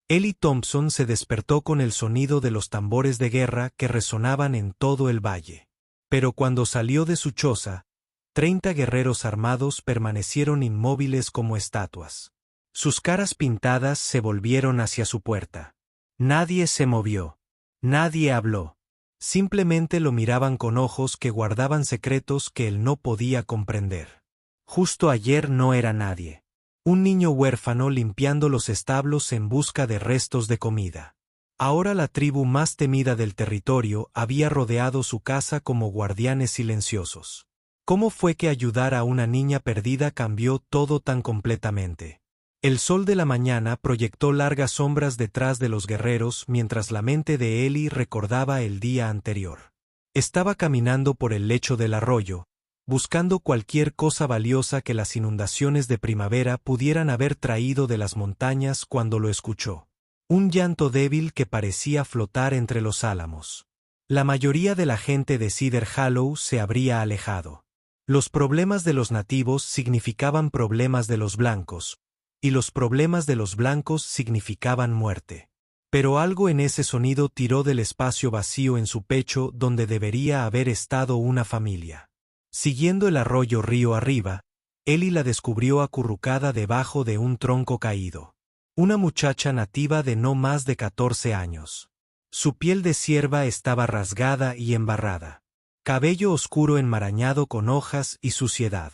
Ellie Thompson se despertó con el sonido de los tambores de guerra que resonaban en todo el valle. Pero cuando salió de su choza, 30 guerreros armados permanecieron inmóviles como estatuas. Sus caras pintadas se volvieron hacia su puerta. Nadie se movió. Nadie habló. Simplemente lo miraban con ojos que guardaban secretos que él no podía comprender. Justo ayer no era nadie. Un niño huérfano limpiando los establos en busca de restos de comida. Ahora la tribu más temida del territorio había rodeado su casa como guardianes silenciosos. ¿Cómo fue que ayudar a una niña perdida cambió todo tan completamente? El sol de la mañana proyectó largas sombras detrás de los guerreros mientras la mente de Ellie recordaba el día anterior. Estaba caminando por el lecho del arroyo, buscando cualquier cosa valiosa que las inundaciones de primavera pudieran haber traído de las montañas cuando lo escuchó. Un llanto débil que parecía flotar entre los álamos. La mayoría de la gente de Cedar Hollow se habría alejado. Los problemas de los nativos significaban problemas de los blancos, y los problemas de los blancos significaban muerte. Pero algo en ese sonido tiró del espacio vacío en su pecho donde debería haber estado una familia. Siguiendo el arroyo río arriba, Ellie la descubrió acurrucada debajo de un tronco caído. Una muchacha nativa de no más de 14 años. Su piel de cierva estaba rasgada y embarrada. Cabello oscuro enmarañado con hojas y suciedad.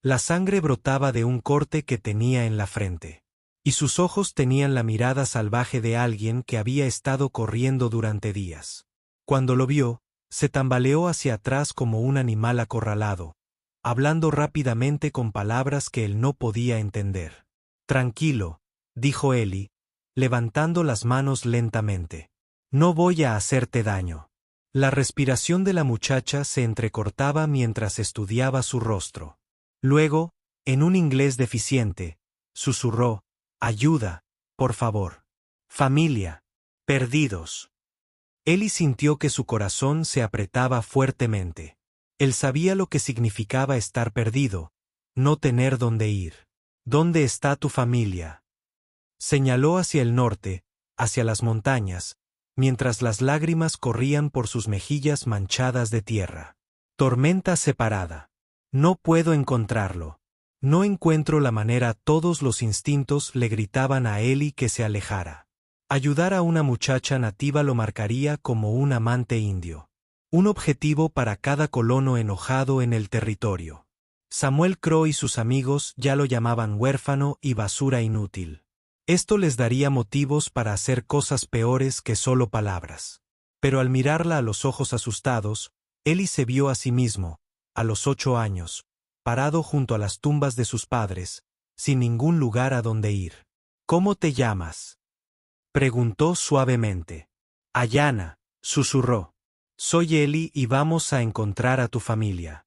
La sangre brotaba de un corte que tenía en la frente. Y sus ojos tenían la mirada salvaje de alguien que había estado corriendo durante días. Cuando lo vio, se tambaleó hacia atrás como un animal acorralado, hablando rápidamente con palabras que él no podía entender. «Tranquilo», dijo Ellie, levantando las manos lentamente. «No voy a hacerte daño». La respiración de la muchacha se entrecortaba mientras estudiaba su rostro. Luego, en un inglés deficiente, susurró: «Ayuda, por favor. Familia. Perdidos». Ellie sintió que su corazón se apretaba fuertemente. Él sabía lo que significaba estar perdido, no tener dónde ir. «¿Dónde está tu familia?». Señaló hacia el norte, hacia las montañas, mientras las lágrimas corrían por sus mejillas manchadas de tierra. «Tormenta separada. No puedo encontrarlo. No encuentro la manera». Todos los instintos le gritaban a Ellie que se alejara. Ayudar a una muchacha nativa lo marcaría como un amante indio. Un objetivo para cada colono enojado en el territorio. Samuel Crow y sus amigos ya lo llamaban huérfano y basura inútil. Esto les daría motivos para hacer cosas peores que solo palabras. Pero al mirarla a los ojos asustados, Ellie se vio a sí mismo, a los 8 años, parado junto a las tumbas de sus padres, sin ningún lugar a donde ir. «¿Cómo te llamas?», preguntó suavemente. «Ayanna», susurró. «Soy Ellie y vamos a encontrar a tu familia».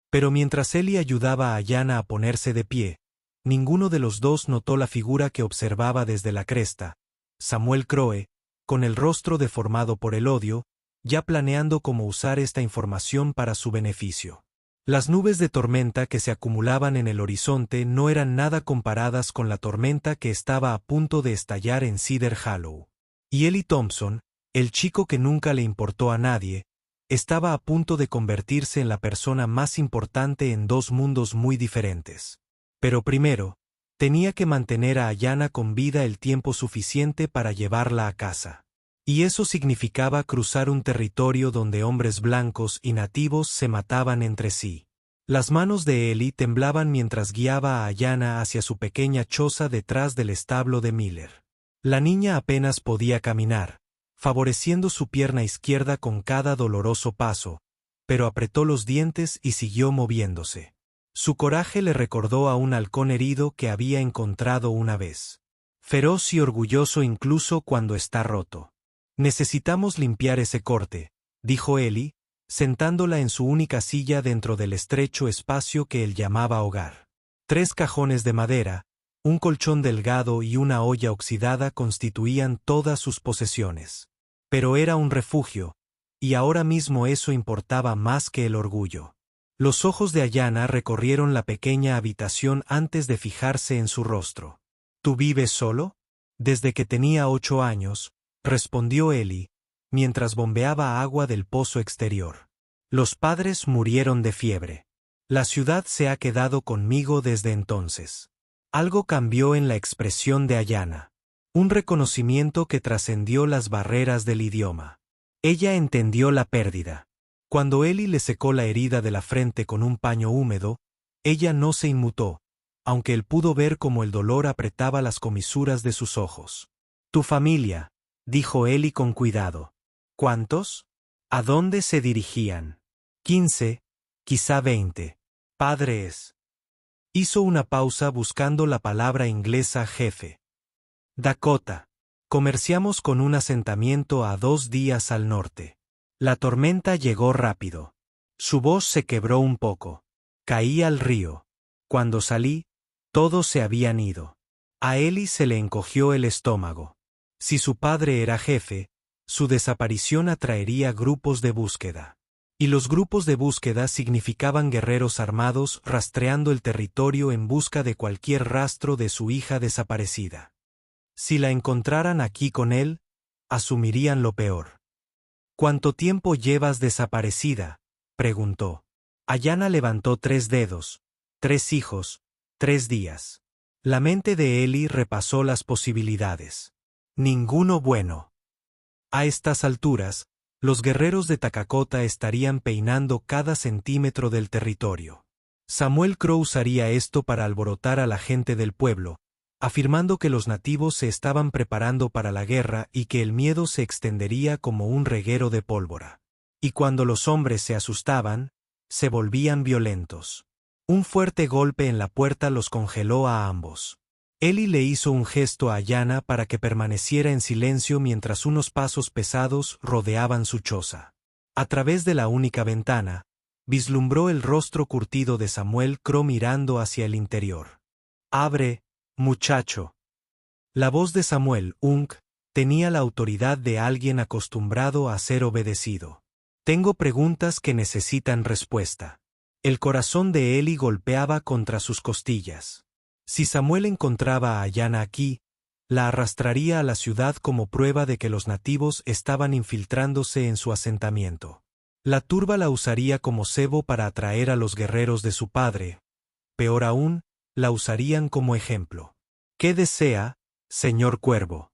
Pero mientras Ellie ayudaba a Ayanna a ponerse de pie, ninguno de los dos notó la figura que observaba desde la cresta, Samuel Crowe, con el rostro deformado por el odio, ya planeando cómo usar esta información para su beneficio. Las nubes de tormenta que se acumulaban en el horizonte no eran nada comparadas con la tormenta que estaba a punto de estallar en Cedar Hollow. Y Ellie Thompson, el chico que nunca le importó a nadie, estaba a punto de convertirse en la persona más importante en dos mundos muy diferentes. Pero primero, tenía que mantener a Ayanna con vida el tiempo suficiente para llevarla a casa. Y eso significaba cruzar un territorio donde hombres blancos y nativos se mataban entre sí. Las manos de Ellie temblaban mientras guiaba a Ayanna hacia su pequeña choza detrás del establo de Miller. La niña apenas podía caminar, favoreciendo su pierna izquierda con cada doloroso paso, pero apretó los dientes y siguió moviéndose. Su coraje le recordó a un halcón herido que había encontrado una vez. Feroz y orgulloso incluso cuando está roto. «Necesitamos limpiar ese corte», dijo Ellie, sentándola en su única silla dentro del estrecho espacio que él llamaba hogar. 3 cajones de madera, un colchón delgado y una olla oxidada constituían todas sus posesiones. Pero era un refugio, y ahora mismo eso importaba más que el orgullo. Los ojos de Ayanna recorrieron la pequeña habitación antes de fijarse en su rostro. «¿Tú vives solo?». Desde que tenía 8 años, respondió Eli, mientras bombeaba agua del pozo exterior. Los padres murieron de fiebre. La ciudad se ha quedado conmigo desde entonces. Algo cambió en la expresión de Ayanna. Un reconocimiento que trascendió las barreras del idioma. Ella entendió la pérdida. Cuando Eli le secó la herida de la frente con un paño húmedo, ella no se inmutó, aunque él pudo ver cómo el dolor apretaba las comisuras de sus ojos. «Tu familia», dijo Eli con cuidado. «¿Cuántos? ¿A dónde se dirigían?» 15, quizá 20. «Padres». Hizo una pausa buscando la palabra inglesa jefe. «Dakota. Comerciamos con un asentamiento a 2 días al norte. La tormenta llegó rápido. Su voz se quebró un poco. Caí al río. Cuando salí, todos se habían ido». A Eli se le encogió el estómago. Si su padre era jefe, su desaparición atraería grupos de búsqueda. Y los grupos de búsqueda significaban guerreros armados rastreando el territorio en busca de cualquier rastro de su hija desaparecida. Si la encontraran aquí con él, asumirían lo peor. «¿Cuánto tiempo llevas desaparecida?», preguntó. Ayanna levantó 3 dedos. 3 hijos, 3 días. La mente de Eli repasó las posibilidades. Ninguno bueno. A estas alturas, los guerreros de Takakota estarían peinando cada centímetro del territorio. Samuel Crow usaría esto para alborotar a la gente del pueblo, afirmando que los nativos se estaban preparando para la guerra y que el miedo se extendería como un reguero de pólvora. Y cuando los hombres se asustaban, se volvían violentos. Un fuerte golpe en la puerta los congeló a ambos. Eli le hizo un gesto a Ayanna para que permaneciera en silencio mientras unos pasos pesados rodeaban su choza. A través de la única ventana, vislumbró el rostro curtido de Samuel Crow mirando hacia el interior. «Abre, muchacho». La voz de Samuel Unk tenía la autoridad de alguien acostumbrado a ser obedecido. «Tengo preguntas que necesitan respuesta». El corazón de Eli golpeaba contra sus costillas. Si Samuel encontraba a Ayanna aquí, la arrastraría a la ciudad como prueba de que los nativos estaban infiltrándose en su asentamiento. La turba la usaría como cebo para atraer a los guerreros de su padre. Peor aún, la usarían como ejemplo. «¿Qué desea, señor Cuervo?».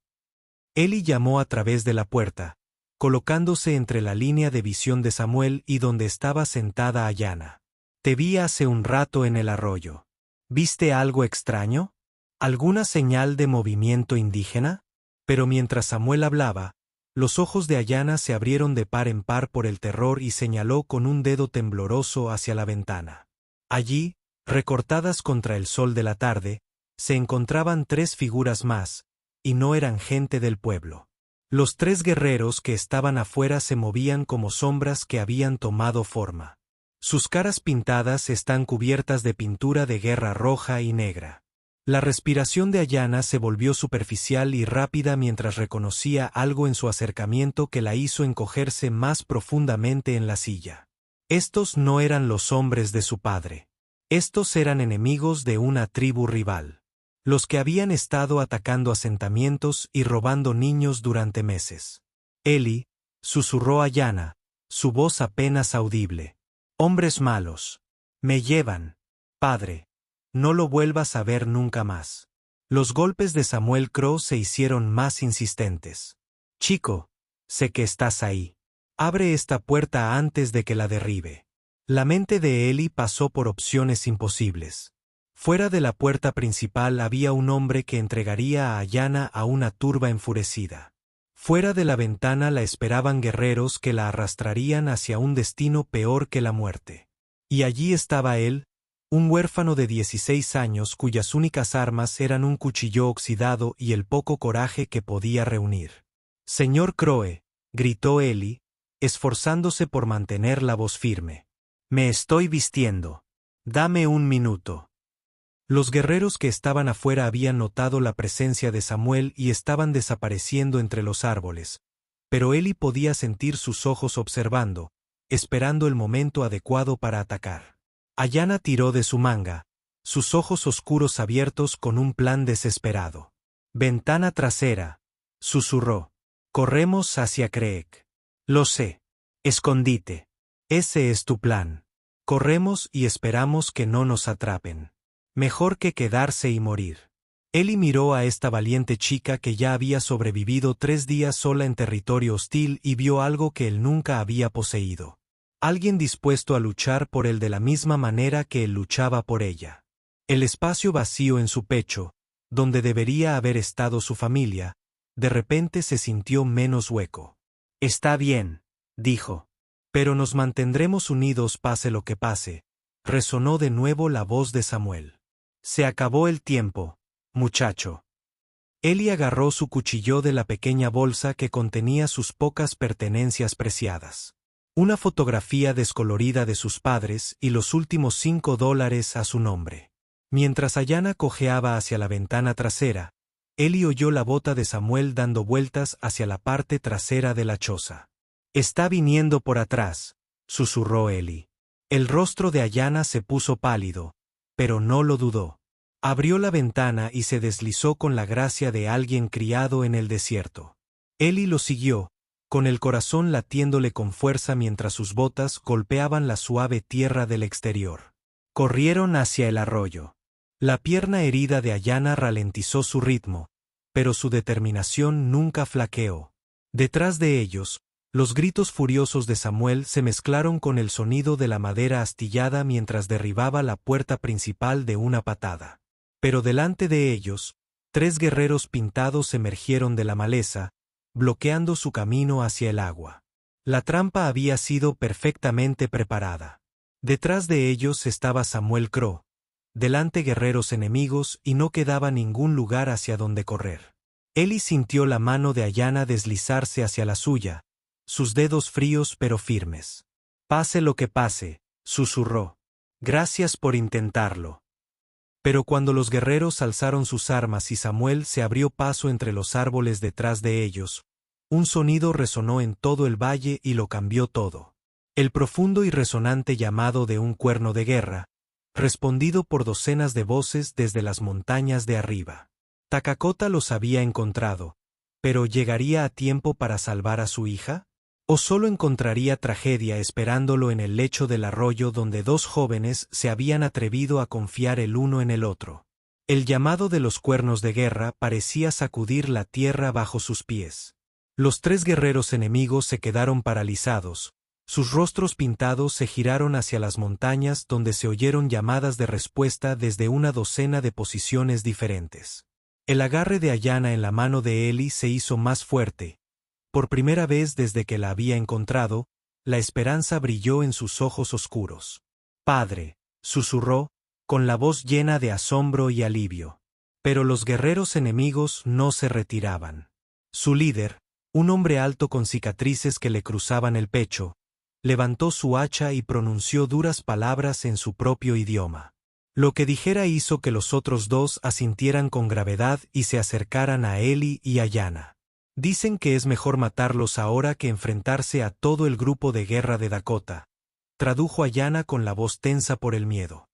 Eli llamó a través de la puerta, colocándose entre la línea de visión de Samuel y donde estaba sentada Ayanna. «Te vi hace un rato en el arroyo. ¿Viste algo extraño? ¿Alguna señal de movimiento indígena?». Pero mientras Samuel hablaba, los ojos de Ayanna se abrieron de par en par por el terror y señaló con un dedo tembloroso hacia la ventana. Allí, recortadas contra el sol de la tarde, se encontraban 3 figuras más, y no eran gente del pueblo. Los 3 guerreros que estaban afuera se movían como sombras que habían tomado forma. Sus caras pintadas están cubiertas de pintura de guerra roja y negra. La respiración de Ayanna se volvió superficial y rápida mientras reconocía algo en su acercamiento que la hizo encogerse más profundamente en la silla. Estos no eran los hombres de su padre. Estos eran enemigos de una tribu rival. Los que habían estado atacando asentamientos y robando niños durante meses. «Eli», susurró Ayanna, su voz apenas audible. «Hombres malos. Me llevan. Padre. No lo vuelvas a ver nunca más». Los golpes de Samuel Crow se hicieron más insistentes. «Chico, sé que estás ahí. Abre esta puerta antes de que la derribe». La mente de Eli pasó por opciones imposibles. Fuera de la puerta principal había un hombre que entregaría a Ayanna a una turba enfurecida. Fuera de la ventana la esperaban guerreros que la arrastrarían hacia un destino peor que la muerte. Y allí estaba él, un huérfano de 16 años cuyas únicas armas eran un cuchillo oxidado y el poco coraje que podía reunir. «Señor Crowe», gritó Eli, esforzándose por mantener la voz firme. «Me estoy vistiendo. Dame un minuto». Los guerreros que estaban afuera habían notado la presencia de Samuel y estaban desapareciendo entre los árboles, pero Eli podía sentir sus ojos observando, esperando el momento adecuado para atacar. Ayanna tiró de su manga, sus ojos oscuros abiertos con un plan desesperado. Ventana trasera, susurró. Corremos hacia Creek. Lo sé. Escondite. Ese es tu plan. Corremos y esperamos que no nos atrapen. Mejor que quedarse y morir. Ellie miró a esta valiente chica que ya había sobrevivido 3 días sola en territorio hostil y vio algo que él nunca había poseído. Alguien dispuesto a luchar por él de la misma manera que él luchaba por ella. El espacio vacío en su pecho, donde debería haber estado su familia, de repente se sintió menos hueco. Está bien, dijo. Pero nos mantendremos unidos pase lo que pase. Resonó de nuevo la voz de Samuel. Se acabó el tiempo, muchacho. Ellie agarró su cuchillo de la pequeña bolsa que contenía sus pocas pertenencias preciadas. Una fotografía descolorida de sus padres y los últimos $5 a su nombre. Mientras Ayanna cojeaba hacia la ventana trasera, Ellie oyó la bota de Samuel dando vueltas hacia la parte trasera de la choza. Está viniendo por atrás, susurró Ellie. El rostro de Ayanna se puso pálido, pero no lo dudó. Abrió la ventana y se deslizó con la gracia de alguien criado en el desierto. Ellie lo siguió, con el corazón latiéndole con fuerza mientras sus botas golpeaban la suave tierra del exterior. Corrieron hacia el arroyo. La pierna herida de Ayanna ralentizó su ritmo, pero su determinación nunca flaqueó. Detrás de ellos, los gritos furiosos de Samuel se mezclaron con el sonido de la madera astillada mientras derribaba la puerta principal de una patada. Pero delante de ellos, 3 guerreros pintados emergieron de la maleza, bloqueando su camino hacia el agua. La trampa había sido perfectamente preparada. Detrás de ellos estaba Samuel Crow. Delante guerreros enemigos y no quedaba ningún lugar hacia donde correr. Ellie sintió la mano de Ayanna deslizarse hacia la suya, sus dedos fríos pero firmes. Pase lo que pase, susurró. Gracias por intentarlo. Pero cuando los guerreros alzaron sus armas y Samuel se abrió paso entre los árboles detrás de ellos, un sonido resonó en todo el valle y lo cambió todo. El profundo y resonante llamado de un cuerno de guerra, respondido por docenas de voces desde las montañas de arriba. Takakota los había encontrado, pero ¿llegaría a tiempo para salvar a su hija? ¿O solo encontraría tragedia esperándolo en el lecho del arroyo donde 2 jóvenes se habían atrevido a confiar el uno en el otro? El llamado de los cuernos de guerra parecía sacudir la tierra bajo sus pies. Los 3 guerreros enemigos se quedaron paralizados. Sus rostros pintados se giraron hacia las montañas donde se oyeron llamadas de respuesta desde una docena de posiciones diferentes. El agarre de Ayanna en la mano de Ellie se hizo más fuerte. Por primera vez desde que la había encontrado, la esperanza brilló en sus ojos oscuros. Padre, susurró, con la voz llena de asombro y alivio. Pero los guerreros enemigos no se retiraban. Su líder, un hombre alto con cicatrices que le cruzaban el pecho, levantó su hacha y pronunció duras palabras en su propio idioma. Lo que dijera hizo que los otros 2 asintieran con gravedad y se acercaran a Ellie y Ayanna. Dicen que es mejor matarlos ahora que enfrentarse a todo el grupo de guerra de Dakota, tradujo Ayanna con la voz tensa por el miedo.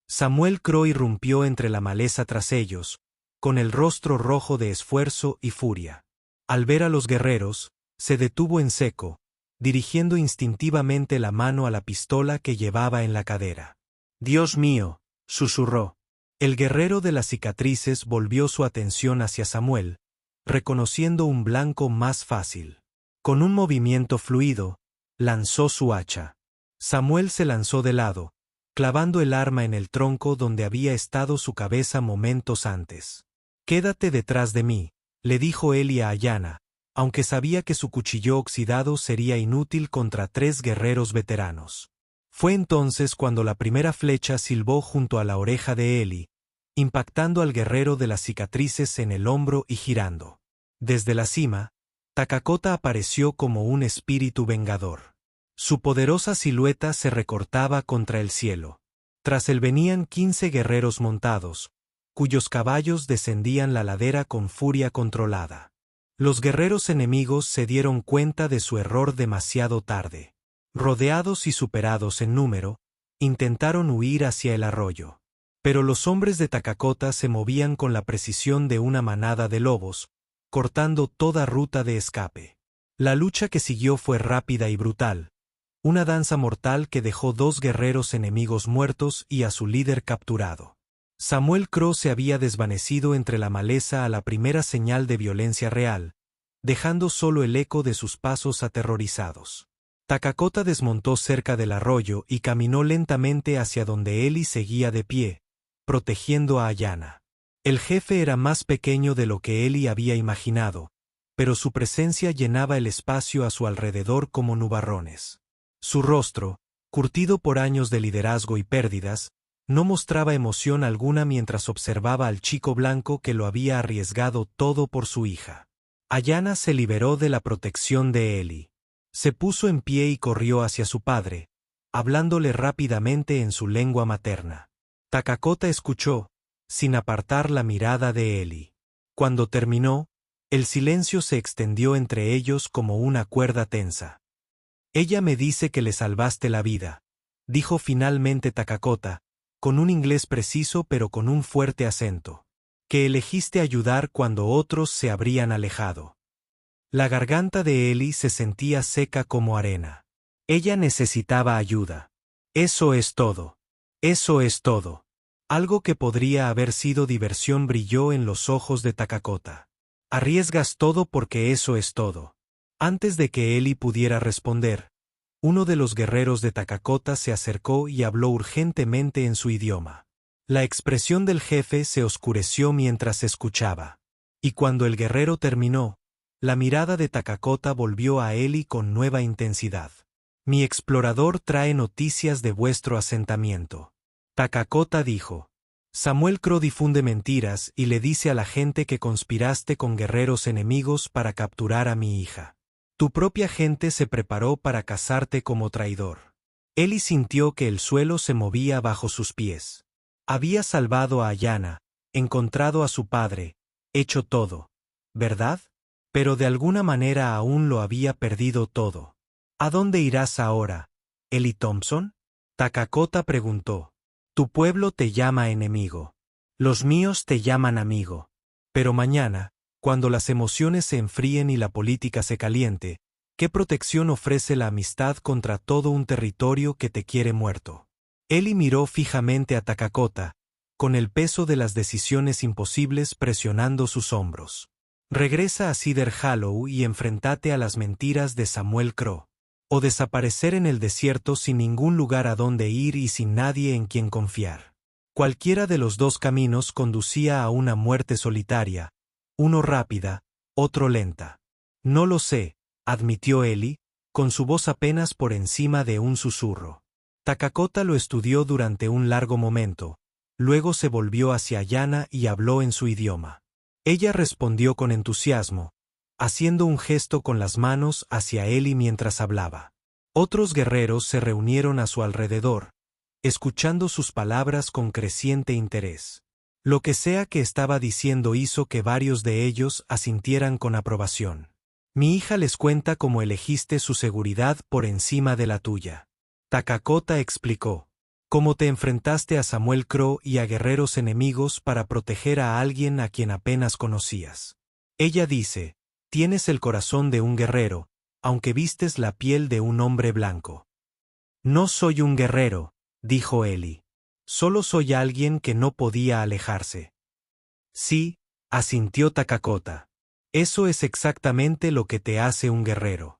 Samuel Crow irrumpió entre la maleza tras ellos, con el rostro rojo de esfuerzo y furia. Al ver a los guerreros, se detuvo en seco, dirigiendo instintivamente la mano a la pistola que llevaba en la cadera. «Dios mío», susurró. El guerrero de las cicatrices volvió su atención hacia Samuel, reconociendo un blanco más fácil. Con un movimiento fluido, lanzó su hacha. Samuel se lanzó de lado, clavando el arma en el tronco donde había estado su cabeza momentos antes. «Quédate detrás de mí», le dijo Ellie a Ayanna, aunque sabía que su cuchillo oxidado sería inútil contra 3 guerreros veteranos. Fue entonces cuando la primera flecha silbó junto a la oreja de Ellie, impactando al guerrero de las cicatrices en el hombro y girando. Desde la cima, Takakota apareció como un espíritu vengador. Su poderosa silueta se recortaba contra el cielo. Tras él venían 15 guerreros montados, cuyos caballos descendían la ladera con furia controlada. Los guerreros enemigos se dieron cuenta de su error demasiado tarde. Rodeados y superados en número, intentaron huir hacia el arroyo. Pero los hombres de Takakota se movían con la precisión de una manada de lobos, cortando toda ruta de escape. La lucha que siguió fue rápida y brutal, una danza mortal que dejó 2 guerreros enemigos muertos y a su líder capturado. Samuel Crow se había desvanecido entre la maleza a la primera señal de violencia real, dejando solo el eco de sus pasos aterrorizados. Takakota desmontó cerca del arroyo y caminó lentamente hacia donde Eli seguía de pie, protegiendo a Ayana. El jefe era más pequeño de lo que Eli había imaginado, pero su presencia llenaba el espacio a su alrededor como nubarrones. Su rostro, curtido por años de liderazgo y pérdidas, no mostraba emoción alguna mientras observaba al chico blanco que lo había arriesgado todo por su hija. Ayana se liberó de la protección de Eli. Se puso en pie y corrió hacia su padre, hablándole rápidamente en su lengua materna. Takakota escuchó, sin apartar la mirada de Eli. Cuando terminó, el silencio se extendió entre ellos como una cuerda tensa. «Ella me dice que le salvaste la vida», dijo finalmente Takakota, con un inglés preciso pero con un fuerte acento. «Que elegiste ayudar cuando otros se habrían alejado». La garganta de Eli se sentía seca como arena. Ella necesitaba ayuda. Eso es todo. Eso es todo. Algo que podría haber sido diversión brilló en los ojos de Takakota. «Arriesgas todo porque eso es todo». Antes de que Eli pudiera responder, uno de los guerreros de Takakota se acercó y habló urgentemente en su idioma. La expresión del jefe se oscureció mientras escuchaba. Y cuando el guerrero terminó, la mirada de Takakota volvió a Eli con nueva intensidad. «Mi explorador trae noticias de vuestro asentamiento». Takakota dijo. «Samuel Crow difunde mentiras y le dice a la gente que conspiraste con guerreros enemigos para capturar a mi hija. Tu propia gente se preparó para cazarte como traidor». Eli sintió que el suelo se movía bajo sus pies. Había salvado a Ayana, encontrado a su padre, hecho todo, ¿verdad? Pero de alguna manera aún lo había perdido todo. «¿A dónde irás ahora, Eli Thompson?», Takakota preguntó. «Tu pueblo te llama enemigo. Los míos te llaman amigo. Pero mañana, cuando las emociones se enfríen y la política se caliente, ¿qué protección ofrece la amistad contra todo un territorio que te quiere muerto?». Eli miró fijamente a Takakota, con el peso de las decisiones imposibles presionando sus hombros. «Regresa a Cedar Hollow y enfrentate a las mentiras de Samuel Crow. O desaparecer en el desierto sin ningún lugar a donde ir y sin nadie en quien confiar». Cualquiera de los 2 caminos conducía a una muerte solitaria, uno rápida, otro lenta. «No lo sé», admitió Eli, con su voz apenas por encima de un susurro. Takakota lo estudió durante un largo momento, luego se volvió hacia Ayana y habló en su idioma. Ella respondió con entusiasmo, haciendo un gesto con las manos hacia Eli mientras hablaba. Otros guerreros se reunieron a su alrededor, escuchando sus palabras con creciente interés. Lo que sea que estaba diciendo hizo que varios de ellos asintieran con aprobación. «Mi hija les cuenta cómo elegiste su seguridad por encima de la tuya», Takakota explicó. «Cómo te enfrentaste a Samuel Crow y a guerreros enemigos para proteger a alguien a quien apenas conocías. Ella dice, tienes el corazón de un guerrero, aunque vistes la piel de un hombre blanco». «No soy un guerrero», dijo Eli. «Solo soy alguien que no podía alejarse». «Sí», asintió Takakota. «Eso es exactamente lo que te hace un guerrero».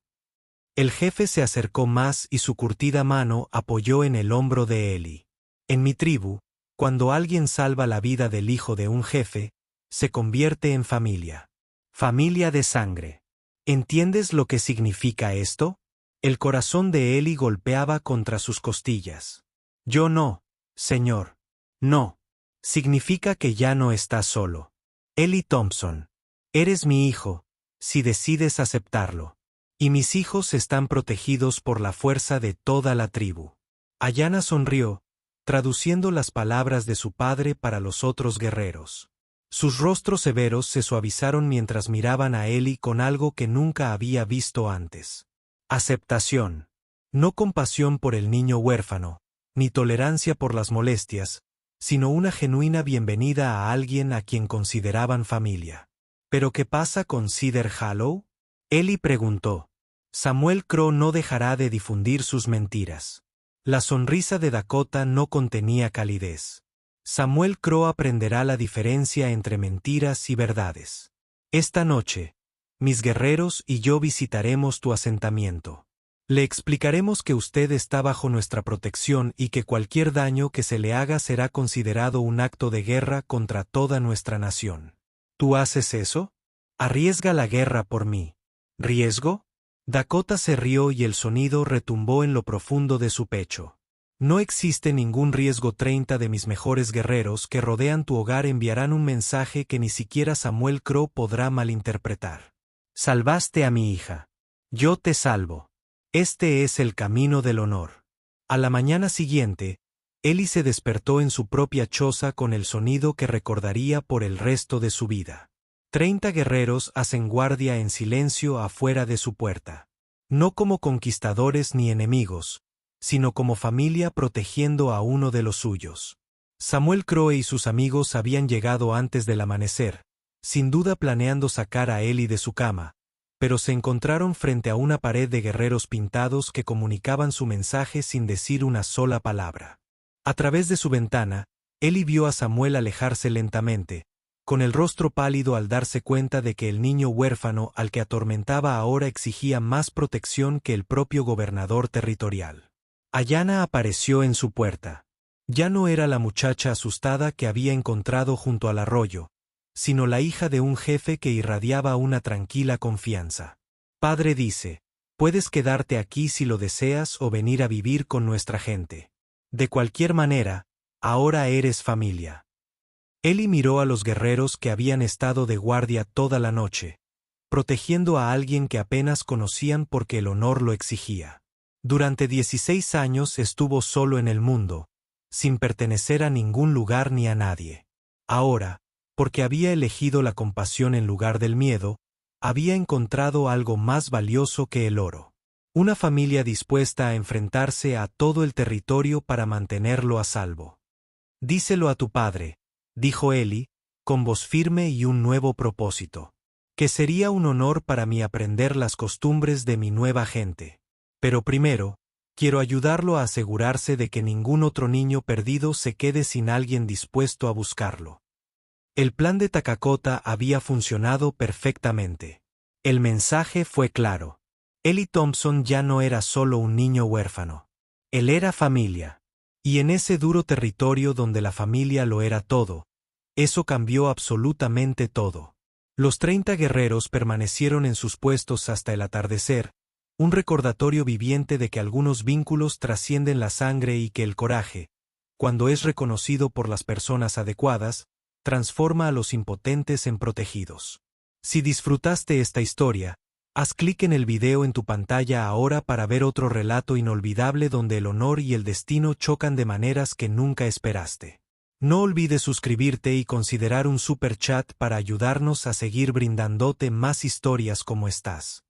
El jefe se acercó más y su curtida mano apoyó en el hombro de Eli. «En mi tribu, cuando alguien salva la vida del hijo de un jefe, se convierte en familia. Familia de sangre. ¿Entiendes lo que significa esto?». El corazón de Eli golpeaba contra sus costillas. «Yo no, señor. No. Significa que ya no estás solo. Eli Thompson. Eres mi hijo, si decides aceptarlo. Y mis hijos están protegidos por la fuerza de toda la tribu». Ayana sonrió, traduciendo las palabras de su padre para los otros guerreros. Sus rostros severos se suavizaron mientras miraban a Eli con algo que nunca había visto antes. Aceptación. No compasión por el niño huérfano, ni tolerancia por las molestias, sino una genuina bienvenida a alguien a quien consideraban familia. ¿Pero qué pasa con Cedar Hollow?, Ellie preguntó. Samuel Crow no dejará de difundir sus mentiras. La sonrisa de Dakota no contenía calidez. Samuel Crow aprenderá la diferencia entre mentiras y verdades. Esta noche, mis guerreros y yo visitaremos tu asentamiento. Le explicaremos que usted está bajo nuestra protección y que cualquier daño que se le haga será considerado un acto de guerra contra toda nuestra nación. ¿Tú haces eso? Arriesga la guerra por mí. ¿Riesgo? Dakota se rió y el sonido retumbó en lo profundo de su pecho. No existe ningún riesgo. 30 de mis mejores guerreros que rodean tu hogar enviarán un mensaje que ni siquiera Samuel Crow podrá malinterpretar. Salvaste a mi hija. Yo te salvo. Este es el camino del honor. A la mañana siguiente, Ellie se despertó en su propia choza con el sonido que recordaría por el resto de su vida. 30 guerreros hacen guardia en silencio afuera de su puerta. No como conquistadores ni enemigos, sino como familia protegiendo a uno de los suyos. Samuel Crow y sus amigos habían llegado antes del amanecer, sin duda planeando sacar a Ellie de su cama, pero se encontraron frente a una pared de guerreros pintados que comunicaban su mensaje sin decir una sola palabra. A través de su ventana, Ellie vio a Samuel alejarse lentamente, con el rostro pálido al darse cuenta de que el niño huérfano al que atormentaba ahora exigía más protección que el propio gobernador territorial. Ayanna apareció en su puerta. Ya no era la muchacha asustada que había encontrado junto al arroyo, sino la hija de un jefe que irradiaba una tranquila confianza. Padre dice, puedes quedarte aquí si lo deseas o venir a vivir con nuestra gente. De cualquier manera, ahora eres familia. Ellie miró a los guerreros que habían estado de guardia toda la noche, protegiendo a alguien que apenas conocían porque el honor lo exigía. Durante 16 años estuvo solo en el mundo, sin pertenecer a ningún lugar ni a nadie. Ahora, porque había elegido la compasión en lugar del miedo, había encontrado algo más valioso que el oro. Una familia dispuesta a enfrentarse a todo el territorio para mantenerlo a salvo. Díselo a tu padre, dijo Ellie, con voz firme y un nuevo propósito. Que sería un honor para mí aprender las costumbres de mi nueva gente. Pero primero, quiero ayudarlo a asegurarse de que ningún otro niño perdido se quede sin alguien dispuesto a buscarlo. El plan de Takakota había funcionado perfectamente. El mensaje fue claro. Ellie Thompson ya no era solo un niño huérfano. Él era familia. Y en ese duro territorio donde la familia lo era todo, eso cambió absolutamente todo. Los 30 guerreros permanecieron en sus puestos hasta el atardecer, un recordatorio viviente de que algunos vínculos trascienden la sangre y que el coraje, cuando es reconocido por las personas adecuadas, transforma a los impotentes en protegidos. Si disfrutaste esta historia, haz clic en el video en tu pantalla ahora para ver otro relato inolvidable donde el honor y el destino chocan de maneras que nunca esperaste. No olvides suscribirte y considerar un super chat para ayudarnos a seguir brindándote más historias como estas.